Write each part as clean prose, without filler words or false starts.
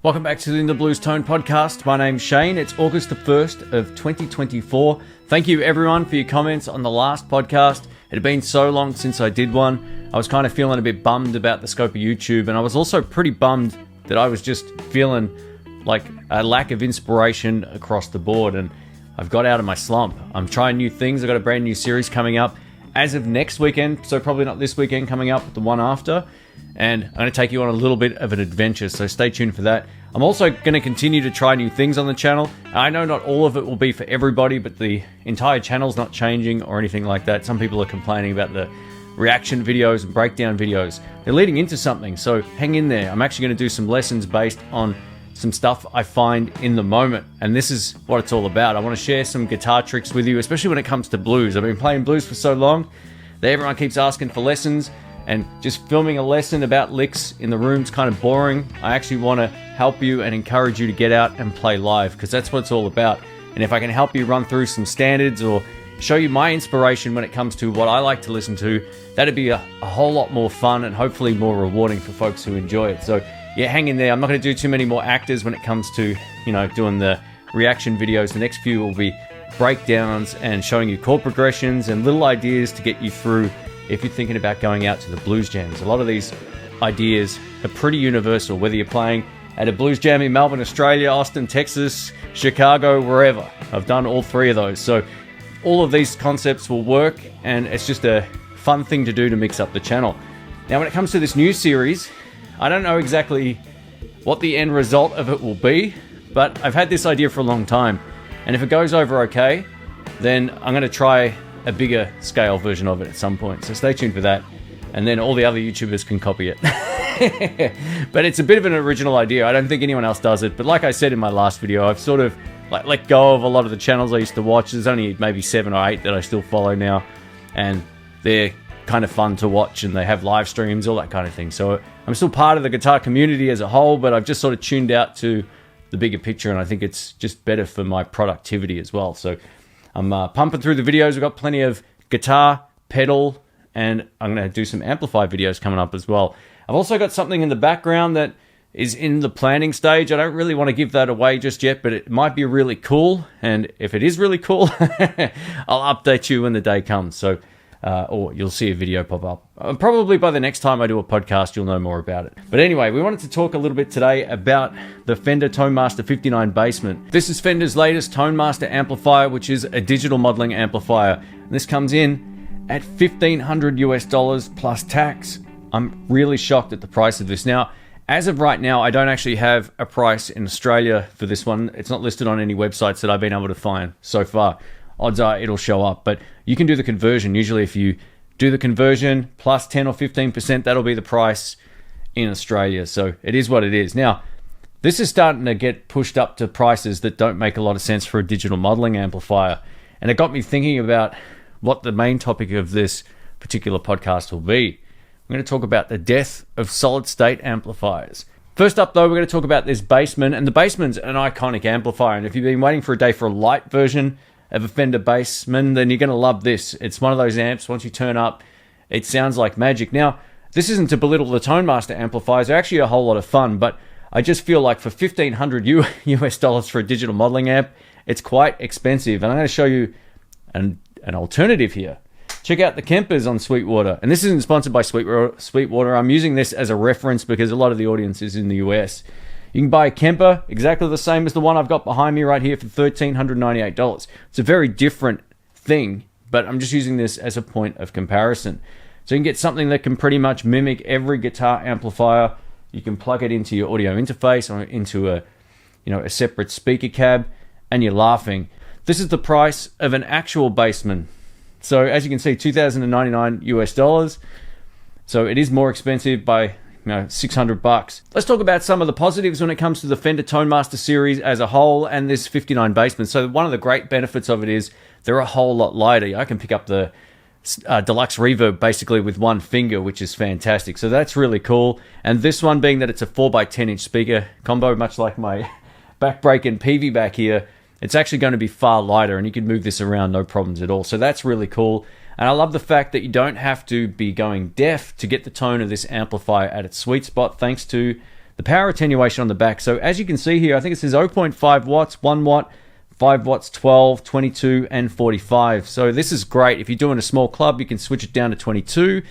Welcome back to the In the Blues Tone podcast. My name's Shane. It's August the 1st of 2024. Thank you everyone for your comments on the last podcast. It had been so long since I did one. I was kind of feeling a bit bummed about the scope of YouTube, and I was also pretty bummed that I was just feeling like a lack of inspiration across the board, and I've got out of my slump. I'm trying new things. I've got a brand new series coming up as of next weekend, so probably not this weekend coming up, but the one after. And I'm going to take you on a little bit of an adventure, so stay tuned for that. I'm also going to continue to try new things on the channel. I know not all of it will be for everybody, but the entire channel's not changing or anything like that. Some people are complaining about the reaction videos and breakdown videos. They're leading into something, so hang in there. I'm actually going to do some lessons based on some stuff I find in the moment, and this is what it's all about. I want to share some guitar tricks with you, especially when it comes to blues. I've been playing blues for so long that everyone keeps asking for lessons, and just filming a lesson about licks in the room's kind of boring. I actually want to help you and encourage you to get out and play live, because that's what it's all about. And if I can help you run through some standards or show you my inspiration when it comes to what I like to listen to, that'd be a whole lot more fun and hopefully more rewarding for folks who enjoy it. So yeah, hang in there. I'm not going to do too many more actors when it comes to, doing the reaction videos. The next few will be breakdowns and showing you chord progressions and little ideas to get you through if you're thinking about going out to the blues jams. A lot of these ideas are pretty universal, whether you're playing at a blues jam in Melbourne, Australia, Austin, Texas, Chicago, wherever. I've done all three of those. So all of these concepts will work, and it's just a fun thing to do to mix up the channel. Now, when it comes to this new series, I don't know exactly what the end result of it will be, but I've had this idea for a long time. And if it goes over okay, then I'm going to try a bigger scale version of it at some point, so stay tuned for that, and then all the other YouTubers can copy it. But it's a bit of an original idea. I don't think anyone else does it, but like I said in my last video, I've sort of let go of a lot of the channels I used to watch. There's only maybe 7 or 8 that I still follow now, and they're kind of fun to watch, and they have live streams, all that kind of thing. So I'm still part of the guitar community as a whole, but I've just sort of tuned out to the bigger picture, and I think it's just better for my productivity as well. So I'm pumping through the videos. We've got plenty of guitar, pedal, and I'm going to do some amplifier videos coming up as well. I've also got something in the background that is in the planning stage. I don't really want to give that away just yet, but it might be really cool. And if it is really cool, I'll update you when the day comes. So, or you'll see a video pop up. Probably by the next time I do a podcast, you'll know more about it. But anyway, we wanted to talk a little bit today about the Fender Tone Master 59 Bassman. This is Fender's latest Tone Master amplifier, which is a digital modeling amplifier. And this comes in at $1,500 US plus tax. I'm really shocked at the price of this. Now, as of right now, I don't actually have a price in Australia for this one. It's not listed on any websites that I've been able to find so far. Odds are it'll show up, but you can do the conversion. Usually if you do the conversion plus 10 or 15%, that'll be the price in Australia. So it is what it is. Now, this is starting to get pushed up to prices that don't make a lot of sense for a digital modeling amplifier. And it got me thinking about what the main topic of this particular podcast will be. I'm going to talk about the death of solid-state amplifiers. First up, though, we're going to talk about this Bassman, and the Bassman's an iconic amplifier, and if you've been waiting for a day for a light version of a Fender Bassman, then you're going to love this. It's one of those amps, once you turn up, it sounds like magic. Now, this isn't to belittle the Tone Master amplifiers. They're actually a whole lot of fun, but I just feel like for $1,500 US for a digital modeling amp, it's quite expensive, and I'm going to show you an alternative here. Check out the Kempers on Sweetwater. And this isn't sponsored by Sweetwater. I'm using this as a reference because a lot of the audience is in the US. You can buy a Kemper exactly the same as the one I've got behind me right here for $1,398. It's a very different thing, but I'm just using this as a point of comparison. So you can get something that can pretty much mimic every guitar amplifier. You can plug it into your audio interface or into a separate speaker cab, and you're laughing. This is the price of an actual Bassman. So as you can see, $2,099 US. So it is more expensive by $600. Let's talk about some of the positives when it comes to the Fender Tone Master series as a whole and this 59 Bassman. So one of the great benefits of it is they're a whole lot lighter. I can pick up the deluxe reverb basically with one finger, which is fantastic. So that's really cool. And this one, being that it's a 4x10 inch speaker combo, much like my backbreak and PV back here, it's actually going to be far lighter, and you can move this around no problems at all. So that's really cool. And I love the fact that you don't have to be going deaf to get the tone of this amplifier at its sweet spot, thanks to the power attenuation on the back. So as you can see here, I think it says 0.5 watts, 1 watt, 5 watts, 12, 22, and 45. So this is great. If you're doing a small club, you can switch it down to 22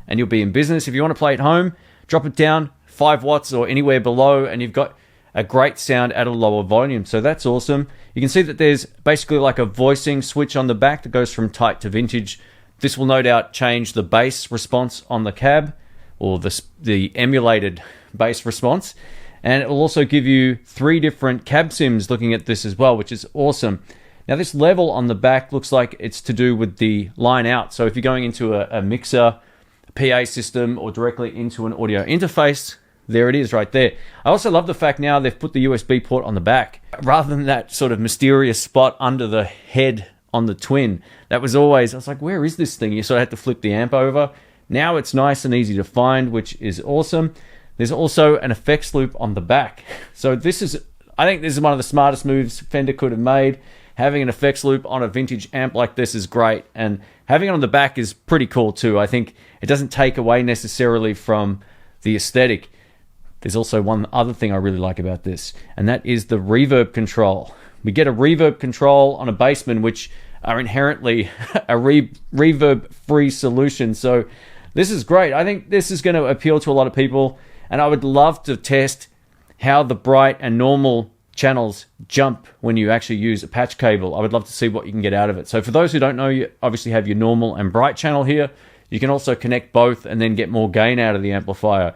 and you'll be in business. If you want to play at home, drop it down 5 watts or anywhere below and you've got a great sound at a lower volume. So that's awesome. You can see that there's basically like a voicing switch on the back that goes from tight to vintage. This will no doubt change the bass response on the cab, or the emulated bass response. And it will also give you 3 different cab sims looking at this as well, which is awesome. Now this level on the back looks like it's to do with the line out. So if you're going into a mixer, a PA system, or directly into an audio interface, there it is right there. I also love the fact now they've put the USB port on the back, rather than that sort of mysterious spot under the head on the twin. That was always, I was like, where is this thing? You sort of had to flip the amp over. Now it's nice and easy to find, which is awesome. There's also an effects loop on the back. So I think this is one of the smartest moves Fender could have made. Having an effects loop on a vintage amp like this is great. And having it on the back is pretty cool too. I think it doesn't take away necessarily from the aesthetic. There's also one other thing I really like about this, and that is the reverb control. We get a reverb control on a Bassman, which are inherently a reverb-free solution. So this is great. I think this is going to appeal to a lot of people, and I would love to test how the bright and normal channels jump when you actually use a patch cable. I would love to see what you can get out of it. So for those who don't know, you obviously have your normal and bright channel here. You can also connect both and then get more gain out of the amplifier.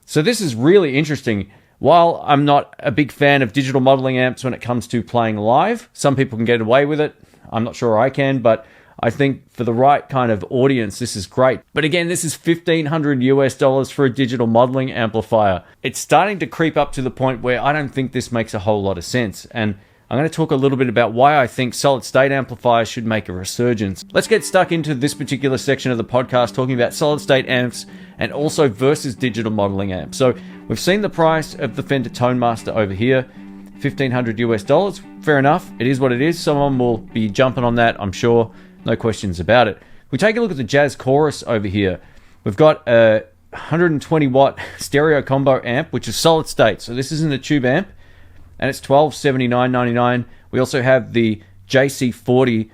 So this is really interesting. While I'm not a big fan of digital modeling amps when it comes to playing live, some people can get away with it. I'm not sure I can, but I think for the right kind of audience, this is great. But again, this is $1,500 US for a digital modeling amplifier. It's starting to creep up to the point where I don't think this makes a whole lot of sense. And I'm going to talk a little bit about why I think solid state amplifiers should make a resurgence. Let's get stuck into this particular section of the podcast, talking about solid state amps and also versus digital modeling amps. So we've seen the price of the Fender Tone Master over here, $1,500 US. Fair enough. It is what it is. Someone will be jumping on that, I'm sure. No questions about it. We take a look at the Jazz Chorus over here. We've got a 120 watt stereo combo amp, which is solid state. So this isn't a tube amp, and it's $1,279.99. We also have the JC40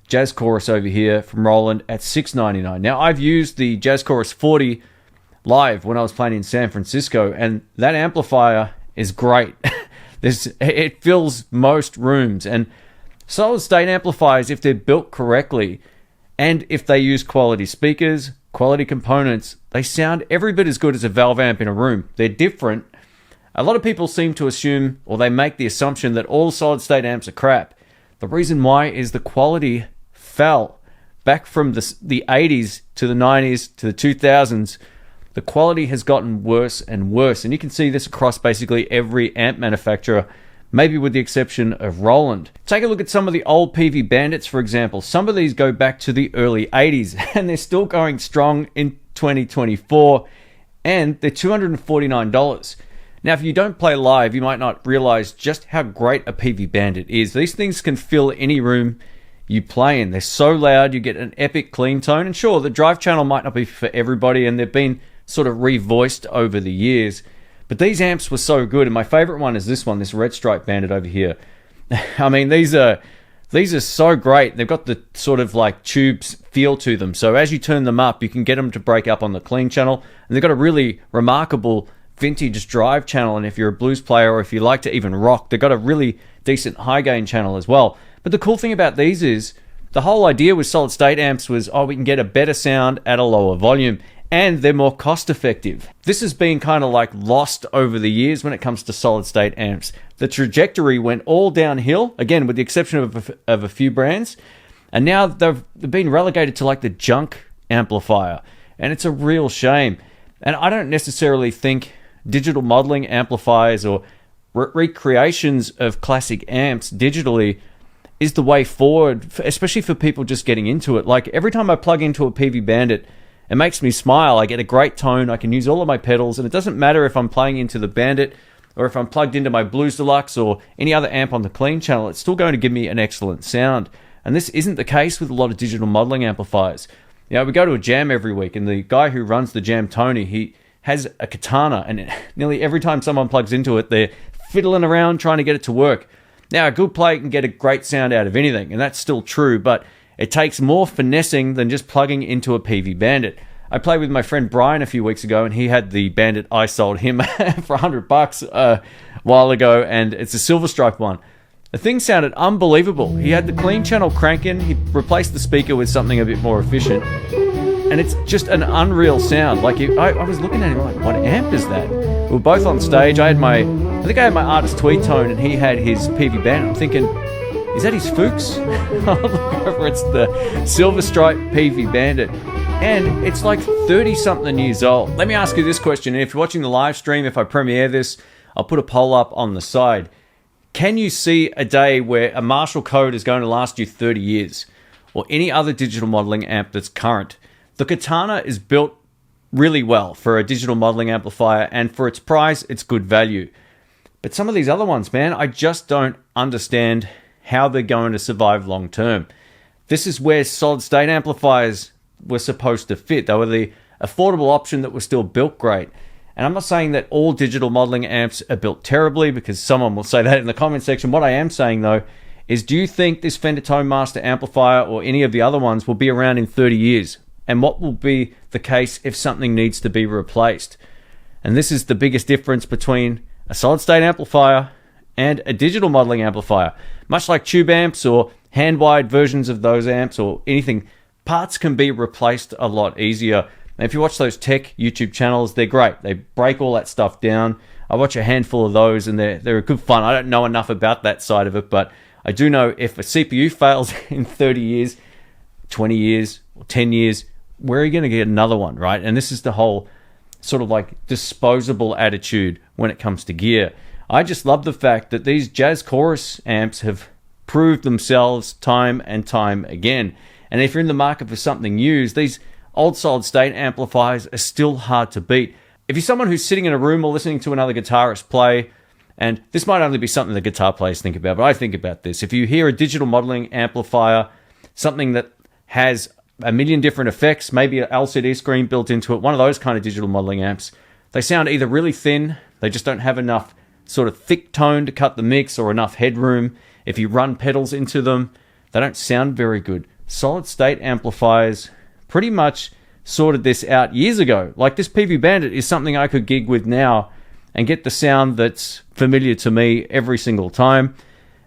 Jazz Chorus over here from Roland at $699. Now, I've used the Jazz Chorus 40 live when I was playing in San Francisco, and that amplifier is great. It fills most rooms, and solid state amplifiers, if they're built correctly and if they use quality speakers, quality components, they sound every bit as good as a valve amp in a room. They're different. A lot of people seem to assume, or they make the assumption, that all solid state amps are crap. The reason why is the quality fell back from the 80s to the 90s to the 2000s. The quality has gotten worse and worse, and you can see this across basically every amp manufacturer, maybe with the exception of Roland. Take a look at some of the old PV Bandits, for example. Some of these go back to the early 80s, and they're still going strong in 2024, and they're $249. Now, if you don't play live, you might not realize just how great a PV Bandit is. These things can fill any room you play in. They're so loud, you get an epic clean tone, and sure, the drive channel might not be for everybody, and they've been sort of revoiced over the years, but these amps were so good. And my favorite one is this one, this Red Stripe Bandit over here. I mean, these are so great. They've got the sort of like tubes feel to them, so as you turn them up, you can get them to break up on the clean channel, and they've got a really remarkable vintage drive channel. And if you're a blues player, or if you like to even rock, they've got a really decent high gain channel as well. But the cool thing about these is the whole idea with solid state amps was, we can get a better sound at a lower volume, and they're more cost effective. This has been kind of like lost over the years when it comes to solid state amps. The trajectory went all downhill, again with the exception of a few brands, and now they've been relegated to like the junk amplifier, and it's a real shame. And I don't necessarily think digital modeling amplifiers or recreations of classic amps digitally is the way forward, especially for people just getting into it. Like every time I plug into a PV Bandit, it makes me smile. I get a great tone. I can use all of my pedals, and it doesn't matter if I'm playing into the Bandit or if I'm plugged into my Blues Deluxe or any other amp on the clean channel. It's still going to give me an excellent sound. And this isn't the case with a lot of digital modeling amplifiers. You know, we go to a jam every week, and the guy who runs the jam, Tony, has a katana, and nearly every time someone plugs into it, they're fiddling around trying to get it to work. Now, a good player can get a great sound out of anything, and that's still true, but it takes more finessing than just plugging into a PV Bandit. I played with my friend Brian a few weeks ago, and he had the Bandit I sold him for $100 a while ago, and it's a silver stripe one. The thing sounded unbelievable. He had the clean channel cranking, he replaced the speaker with something a bit more efficient, and it's just an unreal sound. Like, I was looking at him like, what amp is that? We were both on stage. I think I had my Artist Tweed Tone, and he had his PV Bandit. I'm thinking, is that his Fuchs? I look over, it's the Silver Stripe PV Bandit, and it's like 30-something years old. Let me ask you this question, and if you're watching the live stream, if I premiere this, I'll put a poll up on the side. Can you see a day where a Marshall code is going to last you 30 years? Or any other digital modeling amp that's current? The Katana is built really well for a digital modeling amplifier, and for its price, it's good value. But some of these other ones, man, I just don't understand how they're going to survive long term. This is where solid state amplifiers were supposed to fit. They were the affordable option that was still built great. And I'm not saying that all digital modeling amps are built terribly, because someone will say that in the comment section. What I am saying though is, do you think this Fender Tone Master amplifier or any of the other ones will be around in 30 years? And what will be the case if something needs to be replaced? And this is the biggest difference between a solid state amplifier and a digital modeling amplifier. Much like tube amps or hand-wired versions of those amps or anything, parts can be replaced a lot easier. And if you watch those tech YouTube channels, they're great. They break all that stuff down. I watch a handful of those, and they're a good fun. I don't know enough about that side of it, but I do know if a CPU fails in 30 years, 20 years, or 10 years, where are you going to get another one, right? And this is the whole sort of like disposable attitude when it comes to gear. I just love the fact that these Jazz Chorus amps have proved themselves time and time again. And if you're in the market for something used, these old solid state amplifiers are still hard to beat. If you're someone who's sitting in a room or listening to another guitarist play, and this might only be something the guitar players think about, but I think about this. If you hear a digital modeling amplifier, something that has a million different effects, maybe an LCD screen built into it, one of those kind of digital modeling amps, they sound either really thin, they just don't have enough sort of thick tone to cut the mix, or enough headroom. If you run pedals into them, they don't sound very good. Solid state amplifiers pretty much sorted this out years ago. Like, this PV Bandit is something I could gig with now and get the sound that's familiar to me every single time.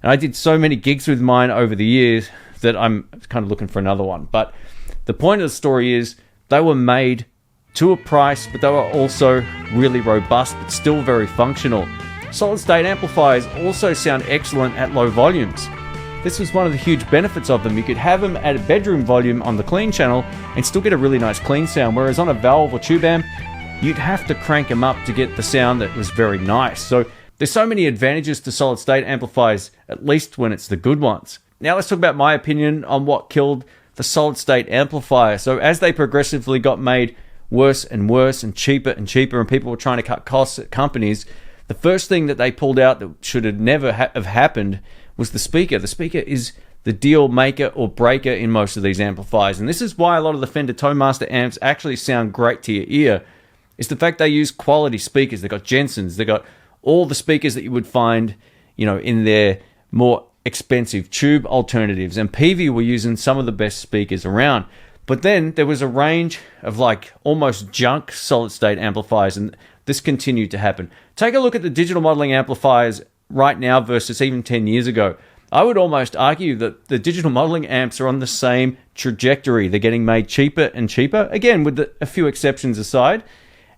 And I did so many gigs with mine over the years that I'm kind of looking for another one. But the point of the story is, they were made to a price, but they were also really robust, but still very functional. Solid state amplifiers also sound excellent at low volumes. This was one of the huge benefits of them. You could have them at a bedroom volume on the clean channel and still get a really nice clean sound, whereas on a valve or tube amp, you'd have to crank them up to get the sound that was very nice. So there's so many advantages to solid state amplifiers, at least when it's the good ones. Now let's talk about my opinion on what killed the solid state amplifier. So as they progressively got made worse and worse and cheaper, and people were trying to cut costs at companies, the first thing that they pulled out that should have never have happened was the speaker. The speaker is the deal maker or breaker in most of these amplifiers. And this is why a lot of the Fender Tone Master amps actually sound great to your ear, is the fact they use quality speakers. They've got Jensens, they've got all the speakers that you would find, in their more expensive tube alternatives. And PV were using some of the best speakers around. But then there was a range of like almost junk solid state amplifiers, and this continued to happen. Take a look at the digital modeling amplifiers right now versus even 10 years ago. I would almost argue that the digital modeling amps are on the same trajectory. They're getting made cheaper and cheaper, again, with a few exceptions aside,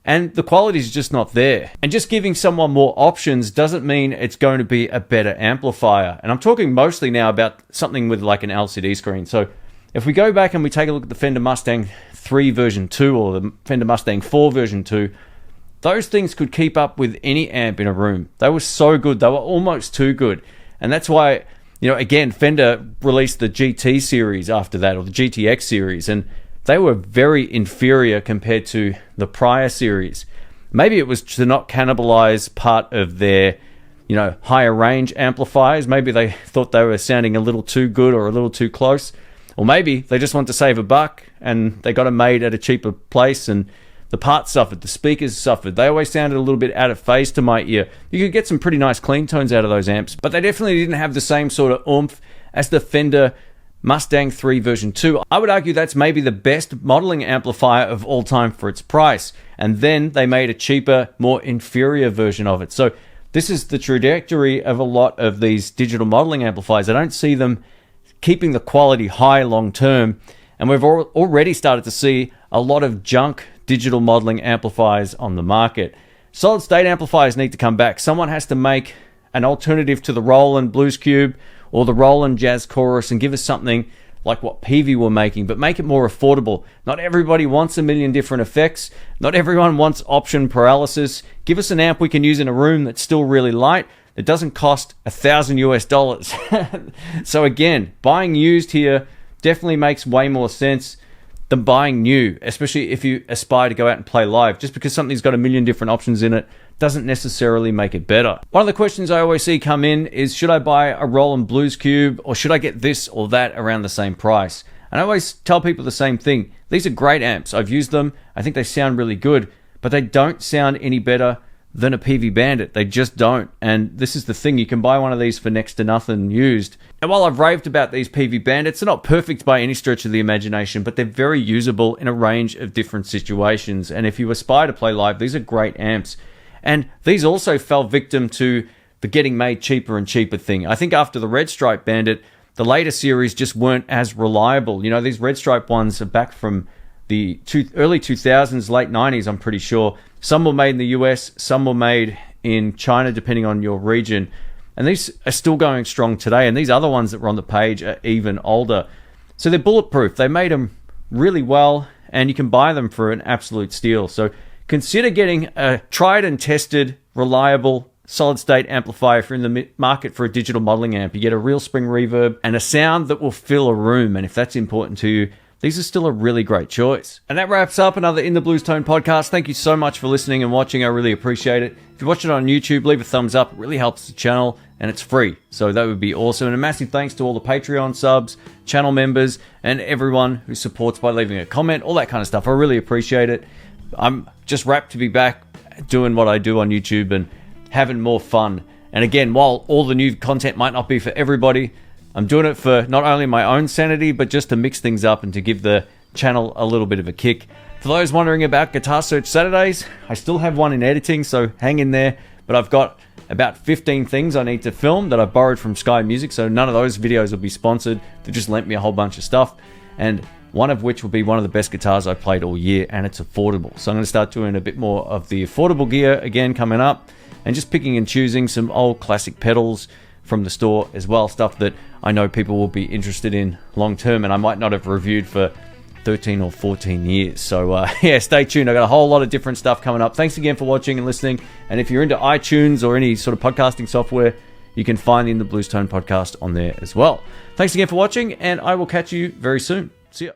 and the quality is just not there. And just giving someone more options doesn't mean it's going to be a better amplifier. And I'm talking mostly now about something with like an LCD screen. So if we go back and we take a look at the Fender Mustang 3 version 2 or the Fender Mustang 4 version 2, those things could keep up with any amp in a room. They were so good. They were almost too good. And that's why, again, Fender released the GT series after that, or the GTX series, and they were very inferior compared to the prior series. Maybe it was to not cannibalize part of their, higher range amplifiers. Maybe they thought they were sounding a little too good or a little too close. Or maybe they just want to save a buck and they got them made at a cheaper place and The parts suffered, the speakers suffered. They always sounded a little bit out of phase to my ear. You could get some pretty nice clean tones out of those amps, but they definitely didn't have the same sort of oomph as the Fender Mustang 3 version 2. I would argue that's maybe the best modeling amplifier of all time for its price. And then they made a cheaper, more inferior version of it. So this is the trajectory of a lot of these digital modeling amplifiers. I don't see them keeping the quality high long term. And we've already started to see a lot of junk digital modeling amplifiers on the market. Solid state amplifiers need to come back. Someone has to make an alternative to the Roland Blues Cube or the Roland Jazz Chorus and give us something like what Peavey were making, but make it more affordable. Not everybody wants a million different effects. Not everyone wants option paralysis. Give us an amp we can use in a room that's still really light, that doesn't cost $1,000 US. So again, buying used here definitely makes way more sense than buying new, especially if you aspire to go out and play live. Just because something's got a million different options in it doesn't necessarily make it better. One of the questions I always see come in is, should I buy a Roland Blues Cube or should I get this or that around the same price? And I always tell people the same thing. These are great amps. I've used them. I think they sound really good, but they don't sound any better than a Peavey Bandit. They just don't. And this is the thing. You can buy one of these for next to nothing used. And while I've raved about these Peavey Bandits, they're not perfect by any stretch of the imagination, but they're very usable in a range of different situations. And if you aspire to play live, these are great amps. And these also fell victim to the getting made cheaper and cheaper thing. I think after the Red Stripe Bandit, the later series just weren't as reliable. You know, these Red Stripe ones are back from the early 2000s, late 90s, I'm pretty sure. Some were made in the US, some were made in China, depending on your region. And these are still going strong today. And these other ones that were on the page are even older. So they're bulletproof. They made them really well, and you can buy them for an absolute steal. So consider getting a tried and tested, reliable, solid-state amplifier if you're in the market for a digital modeling amp. You get a real spring reverb and a sound that will fill a room. And if that's important to you, these are still a really great choice. And that wraps up another In the Blues Tone podcast. Thank you so much for listening and watching. I really appreciate it. If you watch it on YouTube, leave a thumbs up. It really helps the channel, and it's free. So that would be awesome. And a massive thanks to all the Patreon subs, channel members, and everyone who supports by leaving a comment, all that kind of stuff. I really appreciate it. I'm just rapt to be back doing what I do on YouTube and having more fun. And again, while all the new content might not be for everybody, I'm doing it for not only my own sanity, but just to mix things up and to give the channel a little bit of a kick. For those wondering about Guitar Search Saturdays, I still have one in editing, so hang in there. But I've got about 15 things I need to film that I borrowed from Sky Music, so none of those videos will be sponsored. They just lent me a whole bunch of stuff. And one of which will be one of the best guitars I've played all year, and it's affordable. So I'm going to start doing a bit more of the affordable gear again coming up, and just picking and choosing some old classic pedals from the store as well, stuff that I know people will be interested in long term, and I might not have reviewed for 13 or 14 years. So yeah, stay tuned. I got a whole lot of different stuff coming up. Thanks again for watching and listening. And if you're into iTunes or any sort of podcasting software, you can find the In the Blues Tone podcast on there as well. Thanks again for watching, and I will catch you very soon. See ya.